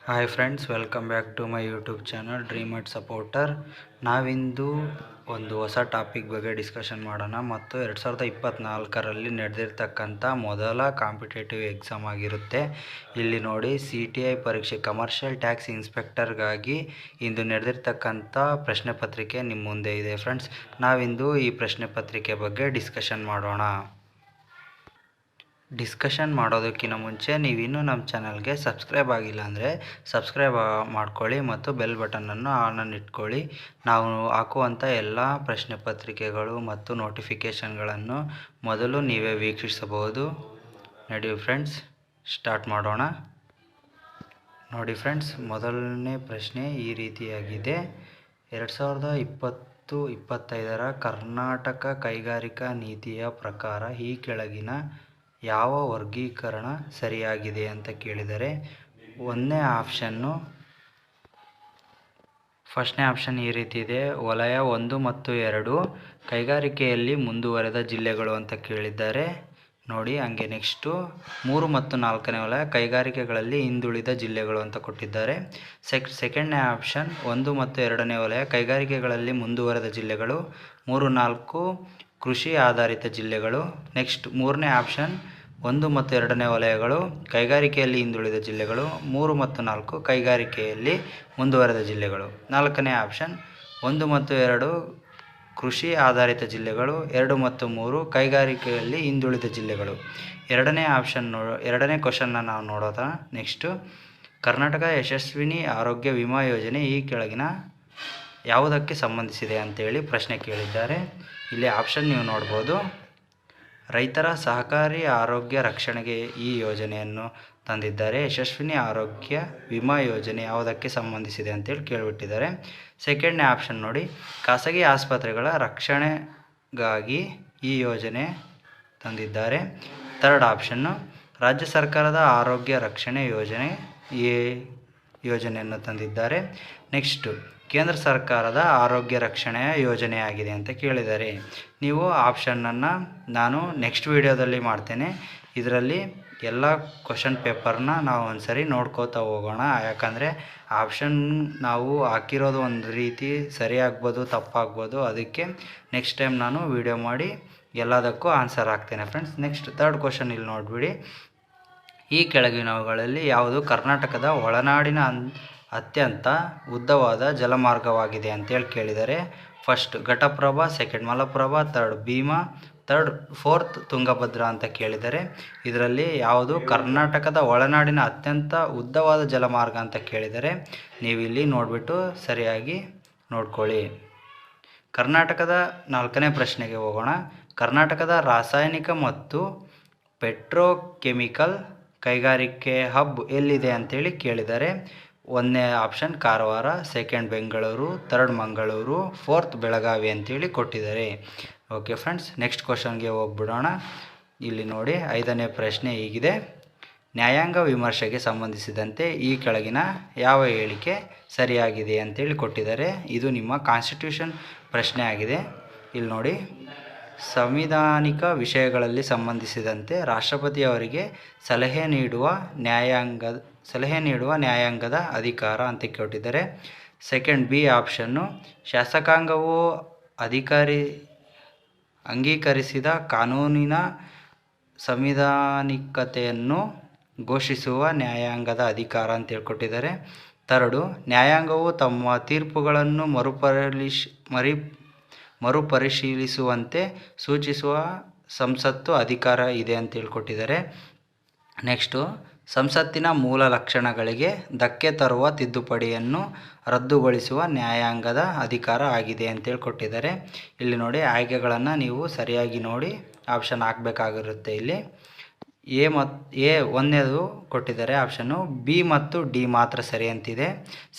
Hi friends, welcome back to my YouTube channel dream at supporter. ನಾವಿಂದು ಒಂದು ಹೊಸ topic ಬಗ್ಗೆ ಡಿಸ್ಕಷನ್ ಮಾಡೋಣ ಮತ್ತು 2024ರಲ್ಲಿ ನಡೆದಿರ್ತಕ್ಕಂಥ ಮೊದಲ ಕಾಂಪಿಟೇಟಿವ್ ಎಕ್ಸಾಮ್ ಆಗಿರುತ್ತೆ. ಇಲ್ಲಿ ನೋಡಿ, CTI ಪರೀಕ್ಷೆ ಕಮರ್ಷಿಯಲ್ ಟ್ಯಾಕ್ಸ್ ಇನ್ಸ್ಪೆಕ್ಟರ್ಗಾಗಿ ಇಂದು ನಡೆದಿರ್ತಕ್ಕಂಥ ಪ್ರಶ್ನೆ ಪತ್ರಿಕೆ ನಿಮ್ಮ ಮುಂದೆ ಇದೆ. ಫ್ರೆಂಡ್ಸ್, ನಾವಿಂದು ಈ ಪ್ರಶ್ನೆ ಪತ್ರಿಕೆ ಬಗ್ಗೆ ಡಿಸ್ಕಷನ್ ಮಾಡೋಣ. ಡಿಸ್ಕಷನ್ ಮಾಡೋದಕ್ಕಿಂತ ಮುಂಚೆ ನೀವಿನ್ನೂ ನಮ್ಮ ಚಾನಲ್ಗೆ ಸಬ್ಸ್ಕ್ರೈಬ್ ಆಗಿಲ್ಲ ಅಂದರೆ ಸಬ್ಸ್ಕ್ರೈಬ್ ಮಾಡ್ಕೊಳ್ಳಿ ಮತ್ತು ಬೆಲ್ ಬಟನನ್ನು ಆನ್ ಇಟ್ಕೊಳ್ಳಿ. ನಾವು ಹಾಕುವಂಥ ಎಲ್ಲ ಪ್ರಶ್ನೆ ಪತ್ರಿಕೆಗಳು ಮತ್ತು ನೋಟಿಫಿಕೇಷನ್ಗಳನ್ನು ಮೊದಲು ನೀವೇ ವೀಕ್ಷಿಸಬಹುದು. ನೋಡಿ ಫ್ರೆಂಡ್ಸ್, ಸ್ಟಾರ್ಟ್ ಮಾಡೋಣ. ನೋಡಿ ಫ್ರೆಂಡ್ಸ್, ಮೊದಲನೇ ಪ್ರಶ್ನೆ ಈ ರೀತಿಯಾಗಿದೆ. 2020-25ರ ಕರ್ನಾಟಕ ಕೈಗಾರಿಕಾ ನೀತಿಯ ಪ್ರಕಾರ ಈ ಕೆಳಗಿನ ಯಾವ ವರ್ಗೀಕರಣ ಸರಿಯಾಗಿದೆ ಅಂತ ಕೇಳಿದರೆ, ಫಸ್ಟ್ನೇ ಆಪ್ಷನ್ ಈ ರೀತಿ ಇದೆ. ವಲಯ 1 ಮತ್ತು 2 ಕೈಗಾರಿಕೆಯಲ್ಲಿ ಮುಂದುವರೆದ ಜಿಲ್ಲೆಗಳು ಅಂತ ಕೇಳಿದ್ದಾರೆ. ನೋಡಿ, ಹಂಗೆ ನೆಕ್ಸ್ಟು 3 ಮತ್ತು 4ನೇ ವಲಯ ಕೈಗಾರಿಕೆಗಳಲ್ಲಿ ಹಿಂದುಳಿದ ಜಿಲ್ಲೆಗಳು ಅಂತ ಕೊಟ್ಟಿದ್ದಾರೆ. ಸೆಕೆಂಡ್ನೇ ಆಪ್ಷನ್ 1 ಮತ್ತು 2ನೇ ವಲಯ ಕೈಗಾರಿಕೆಗಳಲ್ಲಿ ಮುಂದುವರೆದ ಜಿಲ್ಲೆಗಳು, 3, 4 ಕೃಷಿ ಆಧಾರಿತ ಜಿಲ್ಲೆಗಳು. ನೆಕ್ಸ್ಟ್ 3ನೇ ಆಪ್ಷನ್ 1 ಮತ್ತು 2ನೇ ವಲಯಗಳು ಕೈಗಾರಿಕೆಯಲ್ಲಿ ಹಿಂದುಳಿದ ಜಿಲ್ಲೆಗಳು, 3 ಮತ್ತು 4 ಕೈಗಾರಿಕೆಯಲ್ಲಿ ಮುಂದುವರೆದ ಜಿಲ್ಲೆಗಳು. 4ನೇ ಆಪ್ಷನ್ 1 ಮತ್ತು 2 ಕೃಷಿ ಆಧಾರಿತ ಜಿಲ್ಲೆಗಳು, 2 ಮತ್ತು 3 ಕೈಗಾರಿಕೆಯಲ್ಲಿ ಹಿಂದುಳಿದ ಜಿಲ್ಲೆಗಳು. ಎರಡನೇ ಕ್ವಶನ್ನ ನಾವು ನೋಡೋದ. ನೆಕ್ಸ್ಟು, ಕರ್ನಾಟಕ ಯಶಸ್ವಿನಿ ಆರೋಗ್ಯ ವಿಮಾ ಯೋಜನೆ ಈ ಕೆಳಗಿನ ಯಾವುದಕ್ಕೆ ಸಂಬಂಧಿಸಿದೆ ಅಂತೇಳಿ ಪ್ರಶ್ನೆ ಕೇಳಿದ್ದಾರೆ. ಇಲ್ಲಿ ಆಪ್ಷನ್ ನೀವು ನೋಡ್ಬೋದು. ರೈತರ ಸಹಕಾರಿ ಆರೋಗ್ಯ ರಕ್ಷಣೆಗೆ ಈ ಯೋಜನೆಯನ್ನು ತಂದಿದ್ದಾರೆ. ಯಶಸ್ವಿನಿ ಆರೋಗ್ಯ ವಿಮಾ ಯೋಜನೆ ಯಾವುದಕ್ಕೆ ಸಂಬಂಧಿಸಿದೆ ಅಂತೇಳಿ ಕೇಳಿಬಿಟ್ಟಿದ್ದಾರೆ. ಸೆಕೆಂಡ್ನೇ ಆಪ್ಷನ್ ನೋಡಿ, ಖಾಸಗಿ ಆಸ್ಪತ್ರೆಗಳ ರಕ್ಷಣೆಗಾಗಿ ಈ ಯೋಜನೆ ತಂದಿದ್ದಾರೆ. ಥರ್ಡ್ ಆಪ್ಷನ್ನು, ರಾಜ್ಯ ಸರ್ಕಾರದ ಆರೋಗ್ಯ ರಕ್ಷಣೆ ಯೋಜನೆ ಈ ಯೋಜನೆಯನ್ನು ತಂದಿದ್ದಾರೆ. ನೆಕ್ಸ್ಟು, ಕೇಂದ್ರ ಸರ್ಕಾರದ ಆರೋಗ್ಯ ರಕ್ಷಣೆಯ ಯೋಜನೆಯಾಗಿದೆ ಅಂತ ಕೇಳಿದ್ದಾರೆ. ನೀವು ಆಪ್ಷನನ್ನು ನಾನು ನೆಕ್ಸ್ಟ್ ವಿಡಿಯೋದಲ್ಲಿ ಮಾಡ್ತೇನೆ. ಇದರಲ್ಲಿ ಎಲ್ಲ ಕ್ವಶನ್ ಪೇಪರ್ನ ನಾವು ಒಂದು ಸರಿ ನೋಡ್ಕೋತಾ ಹೋಗೋಣ. ಯಾಕಂದರೆ ಆಪ್ಷನ್ ನಾವು ಹಾಕಿರೋದು ಒಂದು ರೀತಿ ಸರಿ ಆಗ್ಬೋದು, ತಪ್ಪಾಗ್ಬೋದು. ಅದಕ್ಕೆ ನೆಕ್ಸ್ಟ್ ಟೈಮ್ ನಾನು ವಿಡಿಯೋ ಮಾಡಿ ಎಲ್ಲದಕ್ಕೂ ಆನ್ಸರ್ ಹಾಕ್ತೇನೆ ಫ್ರೆಂಡ್ಸ್. ನೆಕ್ಸ್ಟ್ ಥರ್ಡ್ ಕ್ವಶನ್ ಇಲ್ಲಿ ನೋಡಿಬಿಡಿ. ಈ ಕೆಳಗಿನವುಗಳಲ್ಲಿ ಯಾವುದು ಕರ್ನಾಟಕದ ಒಳನಾಡಿನ ಅತ್ಯಂತ ಉದ್ದವಾದ ಜಲಮಾರ್ಗವಾಗಿದೆ ಅಂತೇಳಿ ಕೇಳಿದರೆ, first Ghataprabha, second Malaprabha, third Bhima, fourth Tungabhadra ಅಂತ ಕೇಳಿದರೆ, ಇದರಲ್ಲಿ ಯಾವುದು ಕರ್ನಾಟಕದ ಒಳನಾಡಿನ ಅತ್ಯಂತ ಉದ್ದವಾದ ಜಲಮಾರ್ಗ ಅಂತ ಕೇಳಿದರೆ, ನೀವಿಲ್ಲಿ ನೋಡಿಬಿಟ್ಟು ಸರಿಯಾಗಿ ನೋಡ್ಕೊಳ್ಳಿ. ಕರ್ನಾಟಕದ 4ನೇ ಪ್ರಶ್ನೆಗೆ ಹೋಗೋಣ. ಕರ್ನಾಟಕದ ರಾಸಾಯನಿಕ ಮತ್ತು ಪೆಟ್ರೋಕೆಮಿಕಲ್ ಕೈಗಾರಿಕೆ ಹಬ್ ಎಲ್ಲಿದೆ ಅಂತೇಳಿ ಕೇಳಿದ್ದಾರೆ. 1ನೇ option Karwar, second Bengaluru, third Mangaluru, fourth Belagavi ಅಂತೇಳಿ ಕೊಟ್ಟಿದ್ದಾರೆ. ಓಕೆ ಫ್ರೆಂಡ್ಸ್, ನೆಕ್ಸ್ಟ್ ಕ್ವಶನ್ಗೆ ಹೋಗ್ಬಿಡೋಣ. ಇಲ್ಲಿ ನೋಡಿ, 5ನೇ ಪ್ರಶ್ನೆ ಹೀಗಿದೆ. ನ್ಯಾಯಾಂಗ ವಿಮರ್ಶೆಗೆ ಸಂಬಂಧಿಸಿದಂತೆ ಈ ಕೆಳಗಿನ ಯಾವ ಹೇಳಿಕೆ ಸರಿಯಾಗಿದೆ ಅಂತೇಳಿ ಕೊಟ್ಟಿದ್ದಾರೆ. ಇದು ನಿಮ್ಮ ಕಾನ್ಸ್ಟಿಟ್ಯೂಷನ್ ಪ್ರಶ್ನೆ ಆಗಿದೆ. ಇಲ್ಲಿ ನೋಡಿ, ಸಂವಿಧಾನಿಕ ವಿಷಯಗಳಲ್ಲಿ ಸಂಬಂಧಿಸಿದಂತೆ ರಾಷ್ಟ್ರಪತಿಯವರಿಗೆ ಸಲಹೆ ನೀಡುವ ನ್ಯಾಯಾಂಗದ ಅಧಿಕಾರ ಅಂತ ಕೊಟ್ಟಿದ್ದಾರೆ. ಸೆಕೆಂಡ್ ಬಿ ಆಪ್ಷನ್ನು, ಶಾಸಕಾಂಗವು ಅಂಗೀಕರಿಸಿದ ಕಾನೂನಿನ ಸಂವಿಧಾನಿಕತೆಯನ್ನು ಘೋಷಿಸುವ ನ್ಯಾಯಾಂಗದ ಅಧಿಕಾರ ಅಂತ ಹೇಳ್ಕೊಟ್ಟಿದ್ದಾರೆ. ಥರ್ಡು, ನ್ಯಾಯಾಂಗವು ತಮ್ಮ ತೀರ್ಪುಗಳನ್ನು ಮರುಪರಿಶೀಲಿಸುವಂತೆ ಸೂಚಿಸುವ ಸಂಸತ್ತು ಅಧಿಕಾರ ಇದೆ ಅಂತ ಹೇಳ್ಕೊಟ್ಟಿದ್ದಾರೆ. ನೆಕ್ಸ್ಟು, ಸಂಸತ್ತಿನ ಮೂಲ ಲಕ್ಷಣಗಳಿಗೆ ಧಕ್ಕೆ ತರುವ ತಿದ್ದುಪಡಿಯನ್ನು ರದ್ದುಗೊಳಿಸುವ ನ್ಯಾಯಾಂಗದ ಅಧಿಕಾರ ಆಗಿದೆ ಅಂತೇಳಿ ಕೊಟ್ಟಿದ್ದಾರೆ. ಇಲ್ಲಿ ನೋಡಿ, ಆಯ್ಕೆಗಳನ್ನು ನೀವು ಸರಿಯಾಗಿ ನೋಡಿ ಆಪ್ಷನ್ ಹಾಕಬೇಕಾಗಿರುತ್ತೆ. ಇಲ್ಲಿ ಒಂದನೇದು ಕೊಟ್ಟಿದ್ದಾರೆ ಆಪ್ಷನ್ನು, ಬಿ ಮತ್ತು ಡಿ ಮಾತ್ರ ಸರಿ ಅಂತಿದೆ.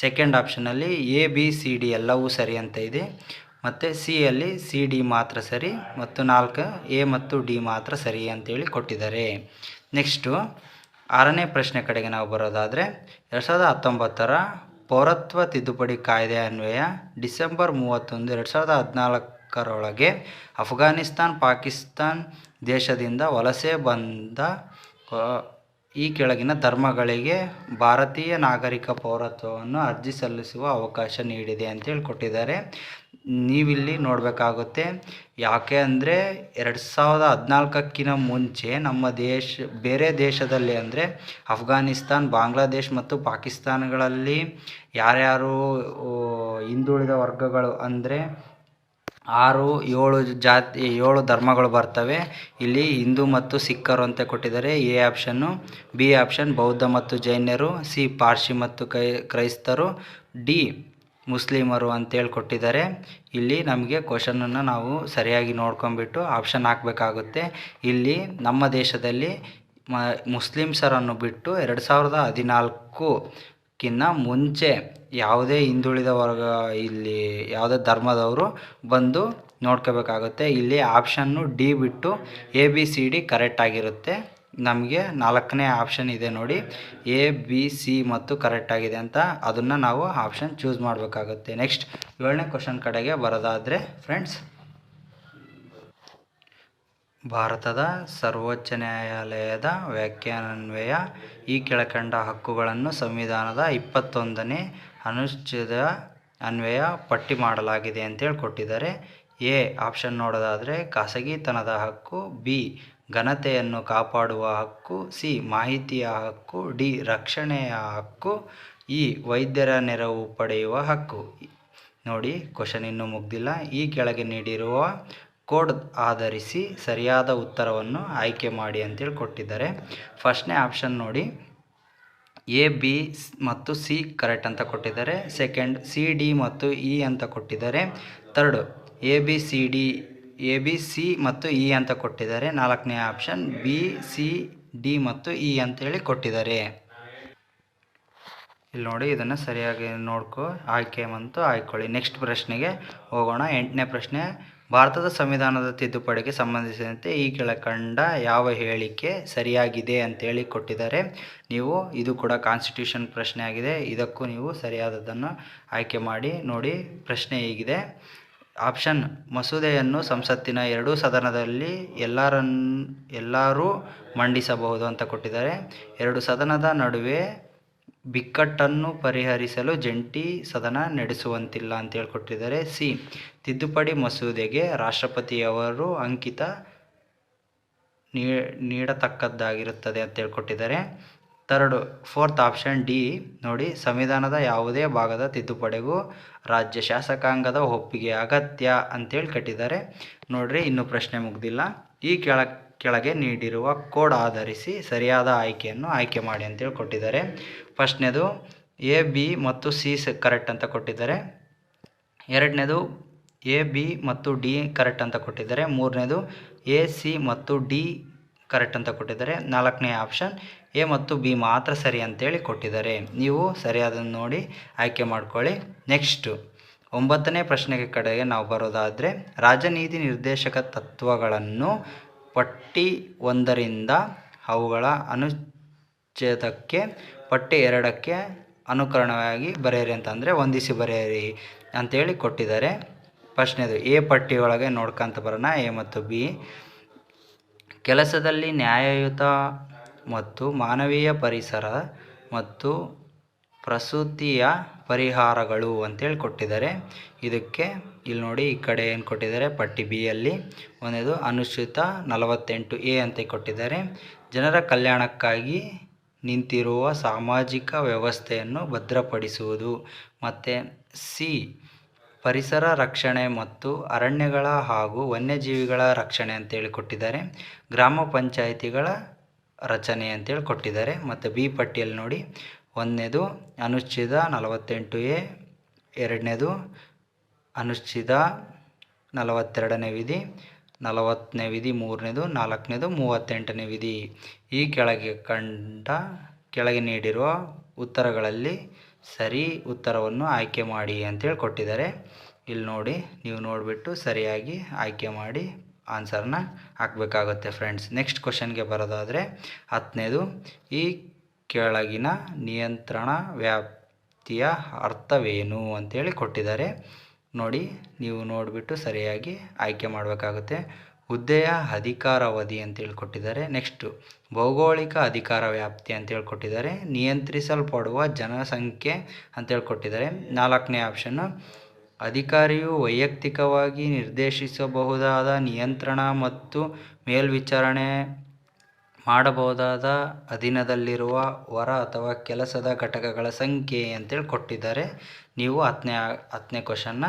ಸೆಕೆಂಡ್ ಆಪ್ಷನಲ್ಲಿ ABCD ಎಲ್ಲವೂ ಸರಿ ಅಂತ ಇದೆ. ಮತ್ತು ಸಿಯಲ್ಲಿ CD ಮಾತ್ರ ಸರಿ, ಮತ್ತು 4 A ಮತ್ತು D ಮಾತ್ರ ಸರಿ ಅಂತೇಳಿ ಕೊಟ್ಟಿದ್ದಾರೆ. ನೆಕ್ಸ್ಟು 6ನೇ ಪ್ರಶ್ನೆ ಕಡೆಗೆ ನಾವು ಬರೋದಾದರೆ, 2019ರ ಪೌರತ್ವ ತಿದ್ದುಪಡಿ ಕಾಯ್ದೆ ಅನ್ವಯ ಡಿಸೆಂಬರ್ 31, 2014ರೊಳಗೆ ಅಫ್ಘಾನಿಸ್ತಾನ್, ಪಾಕಿಸ್ತಾನ್ ದೇಶದಿಂದ ವಲಸೆ ಬಂದ ಈ ಕೆಳಗಿನ ಧರ್ಮಗಳಿಗೆ ಭಾರತೀಯ ನಾಗರಿಕ ಪೌರತ್ವವನ್ನು ಅರ್ಜಿ ಸಲ್ಲಿಸುವ ಅವಕಾಶ ನೀಡಿದೆ ಅಂತೇಳಿ ಕೊಟ್ಟಿದ್ದಾರೆ. ನೀವಿಲ್ಲಿ ನೋಡಬೇಕಾಗುತ್ತೆ. ಯಾಕೆ ಅಂದರೆ 2014ಕ್ಕಿಂತ ಮುಂಚೆ ನಮ್ಮ ಬೇರೆ ದೇಶದಲ್ಲಿ ಅಂದರೆ ಅಫ್ಘಾನಿಸ್ತಾನ್, ಬಾಂಗ್ಲಾದೇಶ್ ಮತ್ತು ಪಾಕಿಸ್ತಾನಗಳಲ್ಲಿ ಯಾರ್ಯಾರು ಹಿಂದುಳಿದ ವರ್ಗಗಳು ಅಂದರೆ 7 ಧರ್ಮಗಳು ಬರ್ತವೆ. ಇಲ್ಲಿ ಹಿಂದೂ ಮತ್ತು ಸಿಖ್ಖರು ಅಂತ ಕೊಟ್ಟಿದ್ದಾರೆ ಎ ಆಪ್ಷನ್ನು. ಬಿ ಆಪ್ಷನ್ ಬೌದ್ಧ ಮತ್ತು ಜೈನರು. ಸಿ ಪಾರ್ಸಿ ಮತ್ತು ಕ್ರೈಸ್ತರು. ಡಿ ಮುಸ್ಲಿಮರು ಅಂತೇಳಿ ಕೊಟ್ಟಿದ್ದಾರೆ. ಇಲ್ಲಿ ನಮಗೆ ಕ್ವಶನನ್ನು ನಾವು ಸರಿಯಾಗಿ ನೋಡ್ಕೊಂಬಿಟ್ಟು ಆಪ್ಷನ್ ಹಾಕಬೇಕಾಗುತ್ತೆ. ಇಲ್ಲಿ ನಮ್ಮ ದೇಶದಲ್ಲಿ ಮುಸ್ಲಿಮ್ಸರನ್ನು ಬಿಟ್ಟು 2014ಕ್ಕಿಂತ ಮುಂಚೆ ಯಾವುದೇ ಹಿಂದುಳಿದ ವರ್ಗ ಇಲ್ಲಿ ಯಾವುದೇ ಧರ್ಮದವರು ಬಂದು ನೋಡ್ಕೋಬೇಕಾಗುತ್ತೆ. ಇಲ್ಲಿ ಆಪ್ಷನ್ನು ಡಿ ಬಿಟ್ಟು A B C D correct ಆಗಿರುತ್ತೆ. ನಮಗೆ 4ನೇ ಆಪ್ಷನ್ ಇದೆ ನೋಡಿ, ಎ ಬಿ ಸಿ ಮತ್ತು ಕರೆಕ್ಟ್ ಆಗಿದೆ ಅಂತ, ಅದನ್ನು ನಾವು ಆಪ್ಷನ್ ಚೂಸ್ ಮಾಡಬೇಕಾಗುತ್ತೆ. ನೆಕ್ಸ್ಟ್ 7ನೇ ಕ್ವಶನ್ ಕಡೆಗೆ ಬರೋದಾದರೆ ಫ್ರೆಂಡ್ಸ್, ಭಾರತದ ಸರ್ವೋಚ್ಚ ನ್ಯಾಯಾಲಯದ ವ್ಯಾಖ್ಯಾನಾನ್ವಯ ಈ ಕೆಳಕಂಡ ಹಕ್ಕುಗಳನ್ನು ಸಂವಿಧಾನದ 21ನೇ ಅನುಚ್ಛೇದ ಅನ್ವಯ ಪಟ್ಟಿ ಮಾಡಲಾಗಿದೆ ಅಂತೇಳಿ ಕೊಟ್ಟಿದ್ದಾರೆ. ಎ ಆಪ್ಷನ್ ನೋಡೋದಾದರೆ ಖಾಸಗಿತನದ ಹಕ್ಕು. ಬಿ ಘನತೆಯನ್ನು ಕಾಪಾಡುವ ಹಕ್ಕು. ಸಿ ಮಾಹಿತಿಯ ಹಕ್ಕು. ಡಿ ರಕ್ಷಣೆಯ ಹಕ್ಕು. ಇ ವೈದ್ಯರ ನೆರವು ಪಡೆಯುವ ಹಕ್ಕು. ನೋಡಿ, ಕ್ವಶನ್ ಇನ್ನೂ ಮುಗ್ದಿಲ್ಲ. ಈ ಕೆಳಗೆ ನೀಡಿರುವ ಕೋಡ್ ಆಧರಿಸಿ ಸರಿಯಾದ ಉತ್ತರವನ್ನು ಆಯ್ಕೆ ಮಾಡಿ ಅಂತೇಳಿ ಕೊಟ್ಟಿದ್ದಾರೆ. ಫಸ್ಟ್ನೇ ಆಪ್ಷನ್ ನೋಡಿ, ಎ ಬಿ ಮತ್ತು ಸಿ ಕರೆಕ್ಟ್ ಅಂತ ಕೊಟ್ಟಿದ್ದಾರೆ. ಸೆಕೆಂಡ್ ಸಿ ಡಿ ಮತ್ತು ಇ ಅಂತ ಕೊಟ್ಟಿದ್ದಾರೆ. ಥರ್ಡ್ ಎ ಬಿ ಸಿ ಮತ್ತು ಇ ಅಂತ ಕೊಟ್ಟಿದ್ದಾರೆ. 4ನೇ ಆಪ್ಷನ್ ಬಿ ಸಿ ಡಿ ಮತ್ತು ಇ ಅಂತೇಳಿ ಕೊಟ್ಟಿದ್ದಾರೆ. ಇಲ್ಲಿ ನೋಡಿ, ಇದನ್ನು ಸರಿಯಾಗಿ ಆಯ್ಕೆ ಮತ್ತು ಆಯ್ಕೊಳ್ಳಿ. ನೆಕ್ಸ್ಟ್ ಪ್ರಶ್ನೆಗೆ ಹೋಗೋಣ. 8ನೇ ಪ್ರಶ್ನೆ, ಭಾರತದ ಸಂವಿಧಾನದ ತಿದ್ದುಪಡಿಗೆ ಸಂಬಂಧಿಸಿದಂತೆ ಈ ಕೆಳಕಂಡ ಯಾವ ಹೇಳಿಕೆ ಸರಿಯಾಗಿದೆ ಅಂತೇಳಿ ಕೊಟ್ಟಿದ್ದಾರೆ. ಇದು ಕೂಡ ಕಾನ್ಸ್ಟಿಟ್ಯೂಷನ್ ಪ್ರಶ್ನೆ ಆಗಿದೆ. ಇದಕ್ಕೂ ನೀವು ಸರಿಯಾದದನ್ನು ಆಯ್ಕೆ ಮಾಡಿ. ನೋಡಿ, ಪ್ರಶ್ನೆ ಹೀಗಿದೆ. ಆಪ್ಷನ್ ಮಸೂದೆಯನ್ನು ಸಂಸತ್ತಿನ 2 ಸದನದಲ್ಲಿ ಎಲ್ಲರೂ ಮಂಡಿಸಬಹುದು ಅಂತ ಕೊಟ್ಟಿದ್ದಾರೆ. 2 ಸದನದ ನಡುವೆ ಬಿಕ್ಕಟ್ಟನ್ನು ಪರಿಹರಿಸಲು ಜಂಟಿ ಸದನ ನಡೆಸುವಂತಿಲ್ಲ ಅಂತೇಳಿ ಕೊಟ್ಟಿದ್ದಾರೆ. ಸಿ ತಿದ್ದುಪಡಿ ಮಸೂದೆಗೆ ರಾಷ್ಟ್ರಪತಿಯವರು ಅಂಕಿತ ನೀಡತಕ್ಕದ್ದಾಗಿರುತ್ತದೆ ಅಂತೇಳಿ ಕೊಟ್ಟಿದ್ದಾರೆ. ಫೋರ್ತ್ ಆಪ್ಷನ್ ಡಿ ನೋಡಿ, ಸಂವಿಧಾನದ ಯಾವುದೇ ಭಾಗದ ತಿದ್ದುಪಡಿಗೂ ರಾಜ್ಯ ಶಾಸಕಾಂಗದ ಒಪ್ಪಿಗೆ ಅಗತ್ಯ ಅಂತೇಳಿ ಕಟ್ಟಿದ್ದಾರೆ. ನೋಡ್ರಿ, ಇನ್ನೂ ಪ್ರಶ್ನೆ ಮುಗ್ದಿಲ್ಲ. ಈ ಕೆಳಗೆ ನೀಡಿರುವ ಕೋಡ್ ಆಧರಿಸಿ ಸರಿಯಾದ ಆಯ್ಕೆಯನ್ನು ಆಯ್ಕೆ ಮಾಡಿ ಅಂತೇಳಿ ಕೊಟ್ಟಿದ್ದಾರೆ. ಫಸ್ಟ್ನೇದು ಎ ಬಿ ಮತ್ತು ಸಿ ಕರೆಕ್ಟ್ ಅಂತ ಕೊಟ್ಟಿದ್ದಾರೆ. 2ನೇದು ಎ ಬಿ ಮತ್ತು ಡಿ ಕರೆಕ್ಟ್ ಅಂತ ಕೊಟ್ಟಿದ್ದಾರೆ. 3ನೇದು ಎ ಸಿ ಮತ್ತು ಡಿ ಕರೆಕ್ಟ್ ಅಂತ ಕೊಟ್ಟಿದ್ದಾರೆ. 4ನೇ ಆಪ್ಷನ್ ಎ ಮತ್ತು ಬಿ ಮಾತ್ರ ಸರಿ ಅಂತೇಳಿ ಕೊಟ್ಟಿದ್ದಾರೆ. ನೀವು ಸರಿಯಾದನ್ನು ನೋಡಿ ಆಯ್ಕೆ ಮಾಡ್ಕೊಳ್ಳಿ. ನೆಕ್ಸ್ಟು 9ನೇ ಪ್ರಶ್ನೆಗೆ ಕಡೆಗೆ ನಾವು ಬರೋದಾದರೆ, ರಾಜನೀತಿ ನಿರ್ದೇಶಕ ತತ್ವಗಳನ್ನು ಪಟ್ಟಿ 1ರಿಂದ ಅವುಗಳ ಅನುಚ್ಛೇದಕ್ಕೆ ಪಟ್ಟಿ 2ಕ್ಕೆ ಅನುಕರಣವಾಗಿ ಬರೆಯಿರಿ ಅಂತಂದರೆ ಹೊಂದಿಸಿ ಬರೆಯಿರಿ ಅಂತೇಳಿ ಕೊಟ್ಟಿದ್ದಾರೆ. ಫಸ್ಟ್ನೇದು ಎ ಪಟ್ಟಿಯೊಳಗೆ ನೋಡ್ಕೊಂತ ಬರೋಣ. ಎ ಮತ್ತು ಬಿ, ಕೆಲಸದಲ್ಲಿ ನ್ಯಾಯಯುತ ಮತ್ತು ಮಾನವೀಯ ಪರಿಸರ ಮತ್ತು ಪ್ರಸೂತಿಯ ಪರಿಹಾರಗಳು ಅಂತೇಳಿ ಕೊಟ್ಟಿದ್ದಾರೆ. ಇದಕ್ಕೆ ಇಲ್ಲಿ ನೋಡಿ, ಈ ಕಡೆ ಏನು ಕೊಟ್ಟಿದ್ದಾರೆ ಪಟ್ಟಿ ಬಿಯಲ್ಲಿ, ಒಂದೇದು ಅನುಚ್ಛೇದ 48A ಅಂತ ಕೊಟ್ಟಿದ್ದಾರೆ. ಜನರ ಕಲ್ಯಾಣಕ್ಕಾಗಿ ನಿಂತಿರುವ ಸಾಮಾಜಿಕ ವ್ಯವಸ್ಥೆಯನ್ನು ಭದ್ರಪಡಿಸುವುದು. ಮತ್ತು ಸಿ ಪರಿಸರ ರಕ್ಷಣೆ ಮತ್ತು ಅರಣ್ಯಗಳ ಹಾಗೂ ವನ್ಯಜೀವಿಗಳ ರಕ್ಷಣೆ ಅಂತೇಳಿ ಕೊಟ್ಟಿದ್ದಾರೆ. ಗ್ರಾಮ ಪಂಚಾಯಿತಿಗಳ ರಚನೆ ಅಂತೇಳಿ ಕೊಟ್ಟಿದ್ದಾರೆ. ಮತ್ತು ಬಿ ಪಟ್ಟಿಯಲ್ಲಿ ನೋಡಿ, 1ನೇದು ಅನುಚ್ಛೇದ 48A, 2ನೇದು ಅನುಚ್ಛೇದ 42ನೇ ವಿಧಿ, 40ನೇ ವಿಧಿ 3ನೇದು, 4ನೇದು 38ನೇ ವಿಧಿ. ಈ ಕೆಳಗೆ ನೀಡಿರುವ ಉತ್ತರಗಳಲ್ಲಿ ಸರಿ ಉತ್ತರವನ್ನು ಆಯ್ಕೆ ಮಾಡಿ ಅಂತೇಳಿ ಕೊಟ್ಟಿದ್ದಾರೆ. ಇಲ್ಲಿ ನೋಡಿ, ನೀವು ನೋಡಿಬಿಟ್ಟು ಸರಿಯಾಗಿ ಆಯ್ಕೆ ಮಾಡಿ ಆನ್ಸರ್ನ ಹಾಕಬೇಕಾಗುತ್ತೆ ಫ್ರೆಂಡ್ಸ್. ನೆಕ್ಸ್ಟ್ ಕ್ವಶನ್ಗೆ ಬರೋದಾದರೆ 10ನೇದು, ಈ ಕೆಳಗಿನ ನಿಯಂತ್ರಣ ವ್ಯಾಪ್ತಿಯ ಅರ್ಥವೇನು ಅಂತೇಳಿ ಕೊಟ್ಟಿದ್ದಾರೆ. ನೋಡಿ, ನೀವು ನೋಡಿಬಿಟ್ಟು ಸರಿಯಾಗಿ ಆಯ್ಕೆ ಮಾಡಬೇಕಾಗುತ್ತೆ. ಹುದ್ದೆಯ ಅಧಿಕಾರಾವಧಿ ಅಂತೇಳಿ ಕೊಟ್ಟಿದ್ದಾರೆ. ನೆಕ್ಸ್ಟು ಭೌಗೋಳಿಕ ಅಧಿಕಾರ ವ್ಯಾಪ್ತಿ ಅಂತೇಳಿ ಕೊಟ್ಟಿದ್ದಾರೆ. ನಿಯಂತ್ರಿಸಲ್ಪಡುವ ಜನಸಂಖ್ಯೆ ಅಂತೇಳಿ ಕೊಟ್ಟಿದ್ದಾರೆ. 4ನೇ ಆಪ್ಷನ್ನು ಅಧಿಕಾರಿಯು ವೈಯಕ್ತಿಕವಾಗಿ ನಿರ್ದೇಶಿಸಬಹುದಾದ ನಿಯಂತ್ರಣ ಮತ್ತು ಮೇಲ್ವಿಚಾರಣೆ ಮಾಡಬಹುದಾದ ಅಧೀನದಲ್ಲಿರುವ ಹೊರ ಅಥವಾ ಕೆಲಸದ ಘಟಕಗಳ ಸಂಖ್ಯೆ ಅಂತೇಳಿ ಕೊಟ್ಟಿದ್ದಾರೆ. ನೀವು 10ನೇ ಕ್ವಶನ್ನ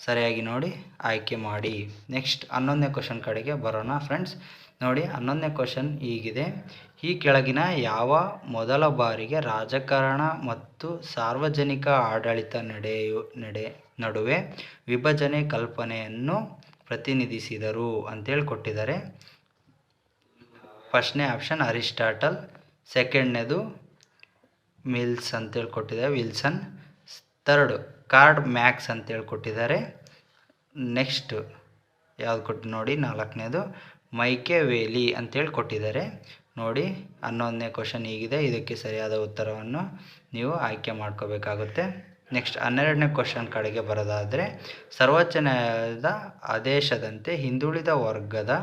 ಸರಿಯಾಗಿ ನೋಡಿ ಆಯ್ಕೆ ಮಾಡಿ. ನೆಕ್ಸ್ಟ್ 11ನೇ ಕ್ವಶನ್ ಕಡೆಗೆ ಬರೋಣ ಫ್ರೆಂಡ್ಸ್. ನೋಡಿ 11ನೇ ಕ್ವಶನ್ ಹೀಗಿದೆ. ಈ ಕೆಳಗಿನ ಯಾವ ಮೊದಲ ಬಾರಿಗೆ ರಾಜಕಾರಣ ಮತ್ತು ಸಾರ್ವಜನಿಕ ಆಡಳಿತ ನಡುವೆ ವಿಭಜನೆ ಕಲ್ಪನೆಯನ್ನು ಪ್ರತಿನಿಧಿಸಿದರು ಅಂತೇಳಿ ಕೊಟ್ಟಿದ್ದಾರೆ. ಫಸ್ಟ್ನೇ ಆಪ್ಷನ್ ಅರಿಸ್ಟಾಟಲ್, ಸೆಕೆಂಡ್ನೇದು ಮಿಲ್ಸ್ ಅಂತೇಳಿ ಕೊಟ್ಟಿದ್ದಾರೆ, ವಿಲ್ಸನ್. ಥರ್ಡ್ ಕಾರ್ಲ್ ಮ್ಯಾಕ್ಸ್ ಅಂತೇಳಿ ಕೊಟ್ಟಿದ್ದಾರೆ. ನೆಕ್ಸ್ಟ್ ಯಾವ್ದು ಕೊಟ್ಟು ನೋಡಿ 4ನೇದು ಮೈಕೆವೇಲಿ ಅಂತೇಳಿ ಕೊಟ್ಟಿದ್ದಾರೆ. ನೋಡಿ 11ನೇ ಕ್ವಶನ್ ಹೀಗಿದೆ. ಇದಕ್ಕೆ ಸರಿಯಾದ ಉತ್ತರವನ್ನು ನೀವು ಆಯ್ಕೆ ಮಾಡ್ಕೋಬೇಕಾಗುತ್ತೆ. ನೆಕ್ಸ್ಟ್ 12ನೇ ಕ್ವಶನ್ ಕಡೆಗೆ ಬರೋದಾದರೆ, ಸರ್ವೋಚ್ಚ ನ್ಯಾಯಾಲಯದ ಆದೇಶದಂತೆ ಹಿಂದುಳಿದ ವರ್ಗದ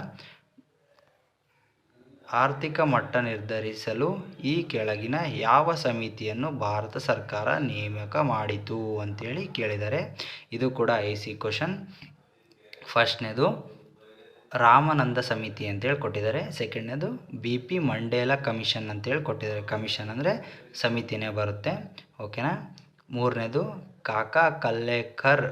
ಆರ್ಥಿಕ ಮಟ್ಟ ನಿರ್ಧರಿಸಲು ಈ ಕೆಳಗಿನ ಯಾವ ಸಮಿತಿಯನ್ನು ಭಾರತ ಸರ್ಕಾರ ನೇಮಕ ಮಾಡಿತು ಅಂತೇಳಿ ಕೇಳಿದ್ದಾರೆ. ಇದು ಕೂಡ IC ಕ್ವಶನ್. ಫಸ್ಟ್ನೇದು ರಾಮಾನಂದ ಸಮಿತಿ ಅಂತೇಳಿ ಕೊಟ್ಟಿದ್ದಾರೆ. ಸೆಕೆಂಡ್ನೇದು BP ಮಂಡೇಲಾ ಕಮಿಷನ್ ಅಂತೇಳಿ ಕೊಟ್ಟಿದ್ದಾರೆ. ಕಮಿಷನ್ ಅಂದರೆ ಸಮಿತಿನೇ ಬರುತ್ತೆ, ಓಕೆನಾ. ಮೂರನೇದು ಕಾಕಾ ಕಲ್ಲೇಕರ್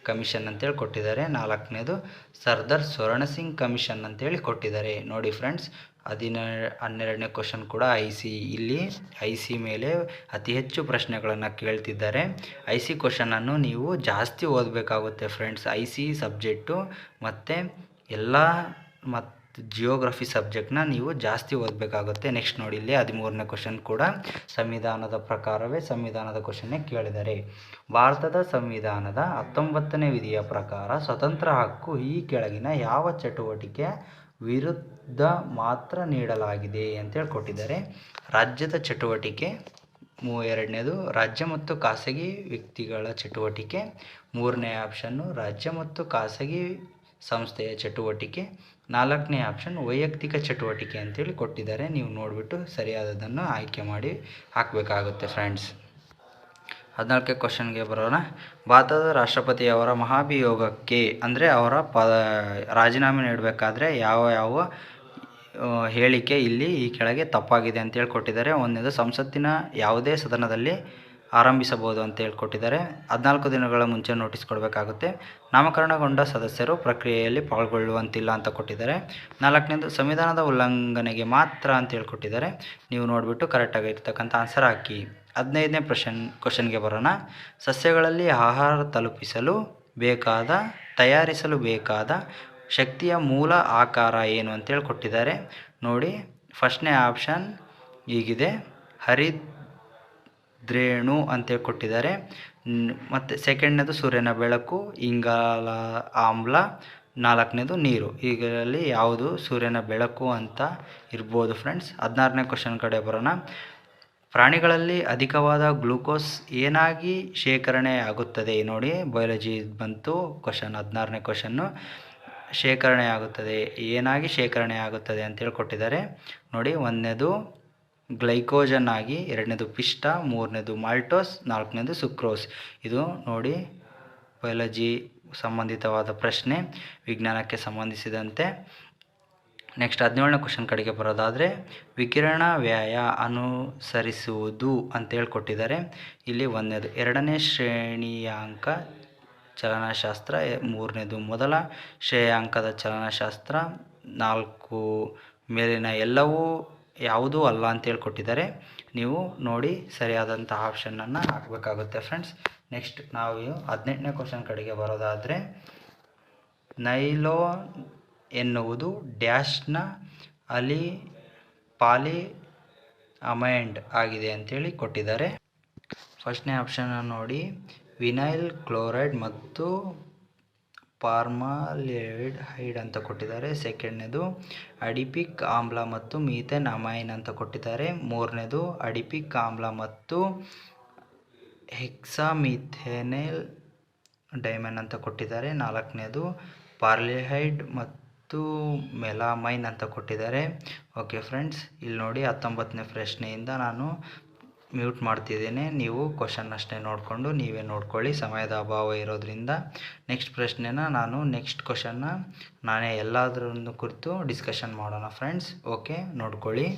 ಕಮಿಷನ್ ಅಂತೇಳಿ ಕೊಟ್ಟಿದ್ದಾರೆ. 4ನೇದು ಸರ್ದಾರ್ ಸ್ವರ್ಣ ಸಿಂಗ್ ಕಮಿಷನ್ ಅಂತೇಳಿ ಕೊಟ್ಟಿದ್ದಾರೆ. ನೋಡಿ ಫ್ರೆಂಡ್ಸ್, 12ನೇ ಕ್ವಶನ್ ಕೂಡ IC. ಇಲ್ಲಿ IC ಮೇಲೆ ಅತಿ ಹೆಚ್ಚು ಪ್ರಶ್ನೆಗಳನ್ನು ಕೇಳ್ತಿದ್ದಾರೆ. IC ಕ್ವಶನನ್ನು ನೀವು ಜಾಸ್ತಿ ಓದಬೇಕಾಗುತ್ತೆ ಫ್ರೆಂಡ್ಸ್. IC ಸಬ್ಜೆಕ್ಟು ಮತ್ತು ಎಲ್ಲ ಮತ್ತು ಜಿಯೋಗ್ರಫಿ ಸಬ್ಜೆಕ್ಟ್ನ ನೀವು ಜಾಸ್ತಿ ಓದಬೇಕಾಗುತ್ತೆ. ನೆಕ್ಸ್ಟ್ ನೋಡಿ, ಇಲ್ಲಿ 13ನೇ ಕ್ವಶನ್ ಕೂಡ ಸಂವಿಧಾನದ ಪ್ರಕಾರವೇ ಸಂವಿಧಾನದ ಕ್ವಶನ್ನೇ ಕೇಳಿದ್ದಾರೆ. ಭಾರತದ ಸಂವಿಧಾನದ 19ನೇ ವಿಧಿಯ ಪ್ರಕಾರ ಸ್ವತಂತ್ರ ಹಕ್ಕು ಈ ಕೆಳಗಿನ ಯಾವ ಚಟುವಟಿಕೆ ವಿರುದ್ಧ ಮಾತ್ರ ನೀಡಲಾಗಿದೆ ಅಂತೇಳಿ ಕೊಟ್ಟಿದ್ದಾರೆ. ರಾಜ್ಯದ ಚಟುವಟಿಕೆ. ಎರಡನೇದು ರಾಜ್ಯ ಮತ್ತು ಖಾಸಗಿ ವ್ಯಕ್ತಿಗಳ ಚಟುವಟಿಕೆ. 3ನೇ ಆಪ್ಷನ್ನು ರಾಜ್ಯ ಮತ್ತು ಖಾಸಗಿ ಸಂಸ್ಥೆಯ ಚಟುವಟಿಕೆ. 4ನೇ ಆಪ್ಷನ್ ವೈಯಕ್ತಿಕ ಚಟುವಟಿಕೆ ಅಂತೇಳಿ ಕೊಟ್ಟಿದ್ದಾರೆ. ನೀವು ನೋಡಿಬಿಟ್ಟು ಸರಿಯಾದದನ್ನು ಆಯ್ಕೆ ಮಾಡಿ ಹಾಕಬೇಕಾಗುತ್ತೆ ಫ್ರೆಂಡ್ಸ್. 14ನೇ ಕ್ವಶನ್ಗೆ ಬರೋಣ. ಭಾರತದ ರಾಷ್ಟ್ರಪತಿಯವರ ಮಹಾಭಿಯೋಗಕ್ಕೆ ಅಂದರೆ ಅವರ ರಾಜೀನಾಮೆ ನೀಡಬೇಕಾದ್ರೆ ಯಾವ ಹೇಳಿಕೆ ಇಲ್ಲಿ ಈ ಕೆಳಗೆ ತಪ್ಪಾಗಿದೆ ಅಂತೇಳಿ ಕೊಟ್ಟಿದ್ದಾರೆ. ಒಂದನೇದು ಸಂಸತ್ತಿನ ಯಾವುದೇ ಸದನದಲ್ಲಿ ಆರಂಭಿಸಬಹುದು ಅಂತ ಹೇಳ್ಕೊಟ್ಟಿದ್ದಾರೆ. 14 ದಿನಗಳ ಮುಂಚೆ ನೋಟಿಸ್ ಕೊಡಬೇಕಾಗುತ್ತೆ. ನಾಮಕರಣಗೊಂಡ ಸದಸ್ಯರು ಪ್ರಕ್ರಿಯೆಯಲ್ಲಿ ಪಾಲ್ಗೊಳ್ಳುವಂತಿಲ್ಲ ಅಂತ ಕೊಟ್ಟಿದ್ದಾರೆ. 4ನೇದು ಸಂವಿಧಾನದ ಉಲ್ಲಂಘನೆಗೆ ಮಾತ್ರ ಅಂತ ಹೇಳ್ಕೊಟ್ಟಿದ್ದಾರೆ. ನೀವು ನೋಡಿಬಿಟ್ಟು ಕರೆಕ್ಟಾಗಿರ್ತಕ್ಕಂಥ ಆನ್ಸರ್ ಹಾಕಿ. 15ನೇ ಕ್ವಶನ್ಗೆ ಬರೋಣ. ಸಸ್ಯಗಳಲ್ಲಿ ಆಹಾರ ತಯಾರಿಸಲು ಬೇಕಾದ ಶಕ್ತಿಯ ಮೂಲ ಆಕಾರ ಏನು ಅಂತೇಳಿ ಕೊಟ್ಟಿದ್ದಾರೆ. ನೋಡಿ, ಫಸ್ಟ್ನೇ ಆಪ್ಷನ್ ಹೀಗಿದೆ, ಹರಿದ್ರೇಣು ಅಂತೇಳಿ ಕೊಟ್ಟಿದ್ದಾರೆ. ಮತ್ತು ಸೆಕೆಂಡ್ನೇದು ಸೂರ್ಯನ ಬೆಳಕು, ಇಂಗಾಲ ಆಮ್ಲ, 4ನೇದು ನೀರು. ಇದರಲ್ಲಿ ಯಾವುದು ಸೂರ್ಯನ ಬೆಳಕು ಅಂತ ಇರ್ಬೋದು ಫ್ರೆಂಡ್ಸ್. 16ನೇ ಕ್ವಶನ್ ಕಡೆ ಬರೋಣ. ಪ್ರಾಣಿಗಳಲ್ಲಿ ಅಧಿಕವಾದ ಗ್ಲೂಕೋಸ್ ಏನಾಗಿ ಶೇಖರಣೆ ಆಗುತ್ತದೆ? ನೋಡಿ, ಬಯಾಲಜಿ ಬಂತು ಕ್ವಶನ್. 16ನೇ ಕ್ವಶನ್ನು ಏನಾಗಿ ಶೇಖರಣೆ ಆಗುತ್ತದೆ ಅಂತೇಳಿ ಕೊಟ್ಟಿದ್ದಾರೆ. ನೋಡಿ, 1ನೇದು ಗ್ಲೈಕೋಜನ್ ಆಗಿ, 2ನೇದು ಪಿಷ್ಟ, 3ನೇದು ಮಾಲ್ಟೋಸ್, 4ನೇದು ಸುಕ್ರೋಸ್. ಇದು ನೋಡಿ ಬಯಾಲಜಿ ಸಂಬಂಧಿತವಾದ ಪ್ರಶ್ನೆ, ವಿಜ್ಞಾನಕ್ಕೆ ಸಂಬಂಧಿಸಿದಂತೆ. ನೆಕ್ಸ್ಟ್ 17ನೇ ಕ್ವಶನ್ ಕಡೆಗೆ ಬರೋದಾದರೆ, ವಿಕಿರಣ ವ್ಯಯ ಅನುಸರಿಸುವುದು ಅಂತೇಳಿ ಕೊಟ್ಟಿದ್ದಾರೆ. ಇಲ್ಲಿ 1ನೇದು 2ನೇ ಶ್ರೇಣಿಯಾಂಕ ಚಲನಶಾಸ್ತ್ರ, 3ನೇದು ಮೊದಲ ಶ್ರೇಯಾಂಕದ ಚಲನಶಾಸ್ತ್ರ, 4 ಮೇಲಿನ ಎಲ್ಲವೂ ಯಾವುದೂ ಅಲ್ಲ ಅಂತೇಳಿ ಕೊಟ್ಟಿದ್ದಾರೆ. ನೀವು ನೋಡಿ ಸರಿಯಾದಂಥ ಆಪ್ಷನನ್ನು ಹಾಕಬೇಕಾಗುತ್ತೆ ಫ್ರೆಂಡ್ಸ್. ನೆಕ್ಸ್ಟ್ ನಾವು 18ನೇ ಕ್ವಶನ್ ಕಡೆಗೆ ಬರೋದಾದರೆ, ನೈಲೋನ್ ಎನ್ನುವುದು ಡ್ಯಾಶ್ನ ಪಾಲಿಅಮೈಡ್ ಆಗಿದೆ ಅಂತೇಳಿ ಕೊಟ್ಟಿದ್ದಾರೆ. ಫಸ್ಟ್ನೇ ಆಪ್ಷನ್ ನೋಡಿ, ವಿನೈಲ್ ಕ್ಲೋರೈಡ್ ಮತ್ತು ಫಾರ್ಮಾಲ್ಡಿಹೈಡ್ ಅಂತ ಕೊಟ್ಟಿದ್ದಾರೆ. ಸೆಕೆಂಡ್ನೇದು ಅಡಿಪಿಕ್ ಆಮ್ಲ ಮತ್ತು ಮೀಥೇನ್ ಅಮೈನ್ ಅಂತ ಕೊಟ್ಟಿದ್ದಾರೆ. 3ನೇದು ಅಡಿಪಿಕ್ ಆಮ್ಲ ಮತ್ತು ಹೆಕ್ಸಾಮಿಥೆನೈಲ್ ಡೈಮನ್ ಅಂತ ಕೊಟ್ಟಿದ್ದಾರೆ. 4ನೇದು ಫಾರ್ಮಾಲ್ಡಿಹೈಡ್ ಮತ್ತು ಮತ್ತು ಮೆಲಾಮೈನ್ ಅಂತ ಕೊಟ್ಟಿದ್ದಾರೆ. ಓಕೆ ಫ್ರೆಂಡ್ಸ್, ಇಲ್ಲಿ ನೋಡಿ 19ನೇ ಪ್ರಶ್ನೆಯಿಂದ ನಾನು ಮ್ಯೂಟ್ ಮಾಡ್ತಿದ್ದೇನೆ. ನೀವು ಕ್ವಶನ್ ಅಷ್ಟೇ ನೋಡಿಕೊಂಡು ನೀವೇ ನೋಡ್ಕೊಳ್ಳಿ, ಸಮಯದ ಅಭಾವ ಇರೋದ್ರಿಂದ. ನೆಕ್ಸ್ಟ್ ಪ್ರಶ್ನೆನ ನೆಕ್ಸ್ಟ್ ಕ್ವಶನ್ನ ನಾನೇ ಎಲ್ಲದರನ್ನು ಕುರಿತು ಡಿಸ್ಕಷನ್ ಮಾಡೋಣ ಫ್ರೆಂಡ್ಸ್. ಓಕೆ, ನೋಡ್ಕೊಳ್ಳಿ.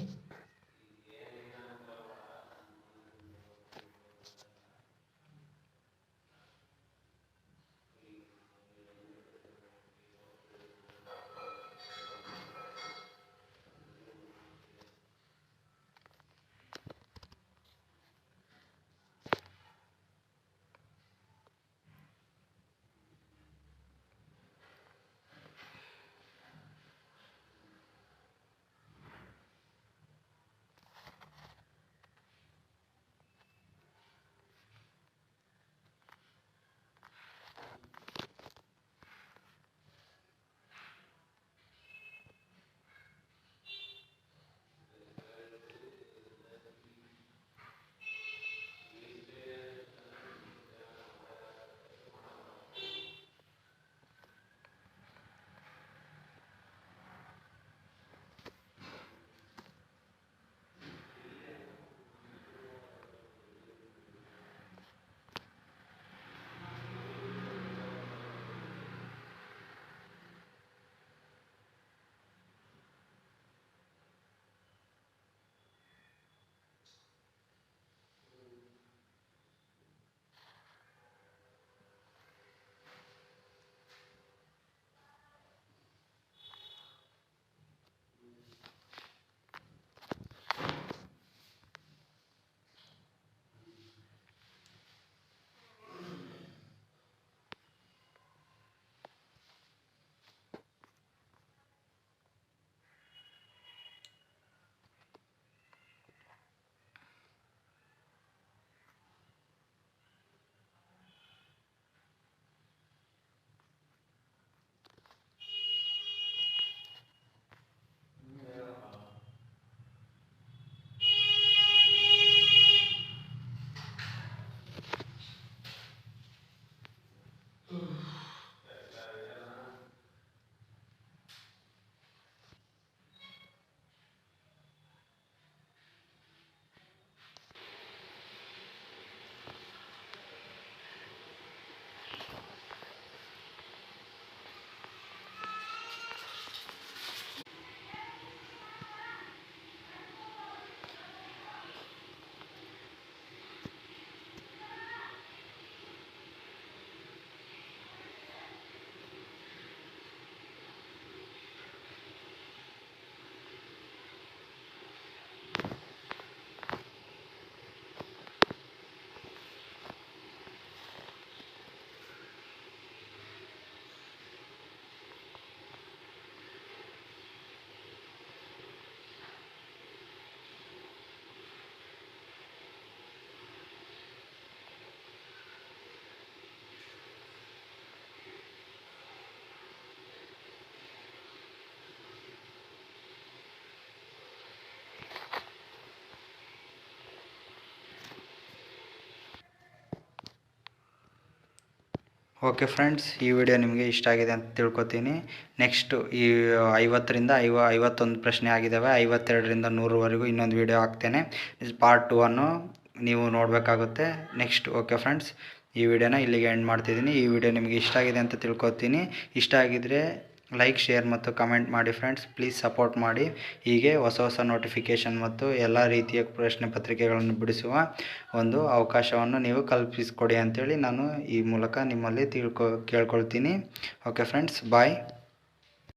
ಓಕೆ ಫ್ರೆಂಡ್ಸ್, ಈ ವಿಡಿಯೋ ನಿಮಗೆ ಇಷ್ಟ ಆಗಿದೆ ಅಂತ ತಿಳ್ಕೊತೀನಿ. ನೆಕ್ಸ್ಟು ಈ 50ರಿಂದ 51 ಪ್ರಶ್ನೆ ಆಗಿದ್ದಾವೆ. 52ರಿಂದ 100ವರೆಗೂ ಇನ್ನೊಂದು ವಿಡಿಯೋ ಹಾಕ್ತೇನೆ. ಪಾರ್ಟ್ 2 ನೀವು ನೋಡಬೇಕಾಗುತ್ತೆ ನೆಕ್ಸ್ಟ್. ಓಕೆ ಫ್ರೆಂಡ್ಸ್, ಈ ವಿಡಿಯೋನ ಇಲ್ಲಿಗೆ ಎಂಡ್ ಮಾಡ್ತಿದ್ದೀನಿ. ಈ ವಿಡಿಯೋ ನಿಮಗೆ ಇಷ್ಟ ಆಗಿದೆ ಅಂತ ತಿಳ್ಕೊತೀನಿ. ಇಷ್ಟ ಆಗಿದ್ದರೆ ಲೈಕ್, ಶೇರ್ ಮತ್ತು ಕಮೆಂಟ್ ಮಾಡಿ ಫ್ರೆಂಡ್ಸ್. ಪ್ಲೀಸ್ ಸಪೋರ್ಟ್ ಮಾಡಿ. ಹೀಗೆ ಹೊಸ ನೋಟಿಫಿಕೇಷನ್ ಮತ್ತು ಎಲ್ಲ ರೀತಿಯ ಪ್ರಶ್ನೆ ಪತ್ರಿಕೆಗಳನ್ನು ಬಿಡಿಸುವ ಒಂದು ಅವಕಾಶವನ್ನು ನೀವು ಕಲ್ಪಿಸಿಕೊಡಿ ಅಂತೇಳಿ ನಾನು ಈ ಮೂಲಕ ನಿಮ್ಮಲ್ಲಿ ಕೇಳ್ಕೊಳ್ತೀನಿ. ಓಕೆ ಫ್ರೆಂಡ್ಸ್, ಬಾಯ್.